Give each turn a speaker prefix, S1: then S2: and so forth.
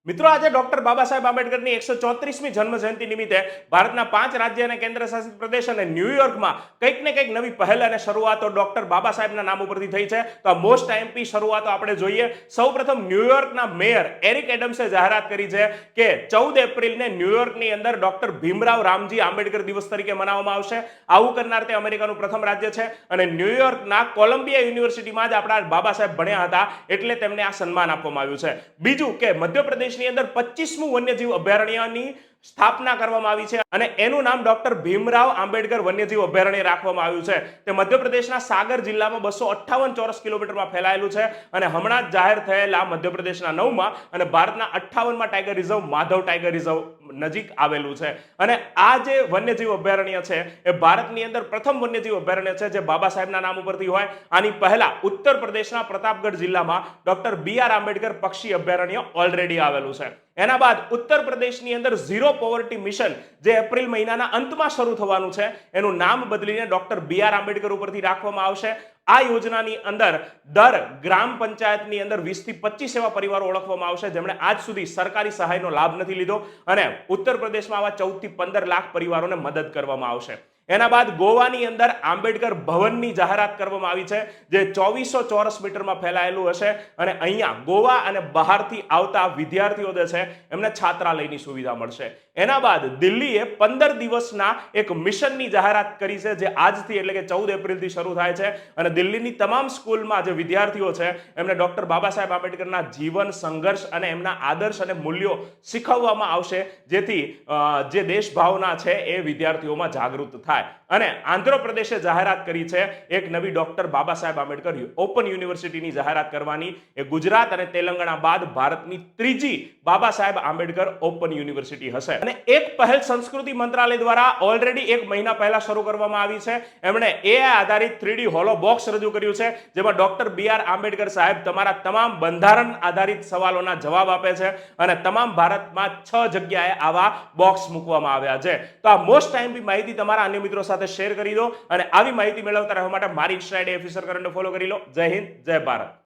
S1: મિત્રો, આજે ડોક્ટર બાબા સાહેબ આંબેડકરની 134મી જન્મ જયંતિ નિમિત્તે ભારતના 5 રાજ્ય અને કેન્દ્ર શાસિત પ્રદેશ અને ન્યુયોર્કમાં કંઈક ને કંઈક નવી પહેલ અને શરૂઆતો ડોક્ટર બાબા સાહેબના નામ ઉપરથી થઈ છે. તો આ મોસ્ટ આઈએમપી શરૂઆતો આપણે જોઈએ. સૌપ્રથમ ન્યુયોર્કના મેયર એરિક એડમ્સે જાહેરાત કરી છે કે 14 એપ્રિલને ન્યુયોર્કની અંદર ડોક્ટર ભીમરાવ રામજી આંબેડકર દિવસ તરીકે મનાવવામાં આવશે. આવું કરનાર તે અમેરિકાનું પ્રથમ રાજ્ય છે અને ન્યુયોર્કના કોલંબિયા યુનિવર્સિટીમાં જ આપણા બાબા સાહેબ ભણ્યા હતા, એટલે તેમને આ સન્માન આપવામાં આવ્યું છે. બીજું કે મધ્યપ્રદેશ ની અંદર 25મું વન્યજીવ અભયારણ્યની સ્થાપના કરવામાં આવી છે અને એનું નામ ડોક્ટર ભીમરાવ આંબેડકર વન્યજીવ અભયારણ્ય રાખવામાં આવ્યું છે. તે મધ્યપ્રદેશના સાગર જિલ્લામાં 258 ચોરસ કિલોમીટરમાં ફેલાયેલું છે અને હમણાં જ જાહેર થયેલા મધ્યપ્રદેશના 9માં અને ભારતના 58માં tiger reserve Madhav tiger reserve નજીક આવેલું છે. અને આ જે વન્યજીવ અભયારણ્ય છે એ ભારતની અંદર પ્રથમ વન્યજીવ અભયારણ્ય છે જે બાબા સાહેબના નામ ઉપરથી હોય. આની પહેલા ઉત્તર પ્રદેશના પ્રતાપગઢ જિલ્લામાં ડોક્ટર BR આંબેડકર પક્ષી અભયારણ્ય ઓલરેડી આવેલું છે. એના બાદ ઉત્તર પ્રદેશની અંદર ઝીરો પોવર્ટી મિશન જે એપ્રિલ મહિનાના અંતમાં શરૂ થવાનું છે એનું નામ બદલીને ડોક્ટર BR આંબેડકર ઉપરથી રાખવામાં આવશે. આ યોજનાની અંદર દર ગ્રામ પંચાયતની અંદર 20 થી 25 એવા પરિવારો ઓળખવામાં આવશે જેમણે આજ સુધી સરકારી સહાયનો લાભ નથી લીધો અને ઉત્તર પ્રદેશમાં આવા 14 થી 15 લાખ પરિવારોને મદદ કરવામાં આવશે. એના બાદ ગોવાની અંદર આંબેડકર ભવનની જાહેરાત કરવામાં આવી છે જે 2400 ચોરસ મીટરમાં ફેલાયેલું હશે અને અહીંયા ગોવા અને બહારથી આવતા વિદ્યાર્થીઓ જે છે એમને છાત્રાલયની સુવિધા મળશે. એના બાદ દિલ્હીએ 15 દિવસના એક મિશનની જાહેરાત કરી છે જે આજથી એટલે કે 14 એપ્રિલથી શરૂ થાય છે અને દિલ્હીની તમામ સ્કૂલમાં જે વિદ્યાર્થીઓ છે એમને ડોક્ટર બાબા સાહેબ આંબેડકરના જીવન, સંઘર્ષ અને એમના આદર્શ અને મૂલ્યો શીખવવામાં આવશે જેથી જે દેશભાવના છે એ વિદ્યાર્થીઓમાં જાગૃત થાય. અને આંધ્રપ્રદેશે જાહેરાત કરી છે એક નવી ડોક્ટર બાબા સાહેબ આંબેડકર ઓપન યુનિવર્સિટીની જાહેરાત કરવાની. એ ગુજરાત અને તેલંગાણા બાદ ભારતની ત્રીજી બાબા સાહેબ આંબેડકર ઓપન યુનિવર્સિટી હશે. અને એક પહેલ સંસ્કૃતિ મંત્રાલય દ્વારા ઓલરેડી 1 મહિના પહેલા શરૂ કરવામાં આવી છે. એમણે AI આધારિત 3D હોલો બોક્સ રજૂ કર્યું છે જેમાં ડોક્ટર BR આંબેડકર સાહેબ તમારા તમામ બંધારણ આધારિત સવાલોના જવાબ આપે છે અને તમામ ભારતમાં 6 જગ્યાએ આવા બોક્સ મૂકવામાં આવ્યા છે. તો આ મોસ્ટ આઈએમપી માહિતી તમારા અન્ય મિત્રો સાથે શેર કરી દો અને આવી માહિતી મેળવતા રહેવા માટે મારી Insta ID officer current follow કરી લો. જય હિન્દ, જય ભારત.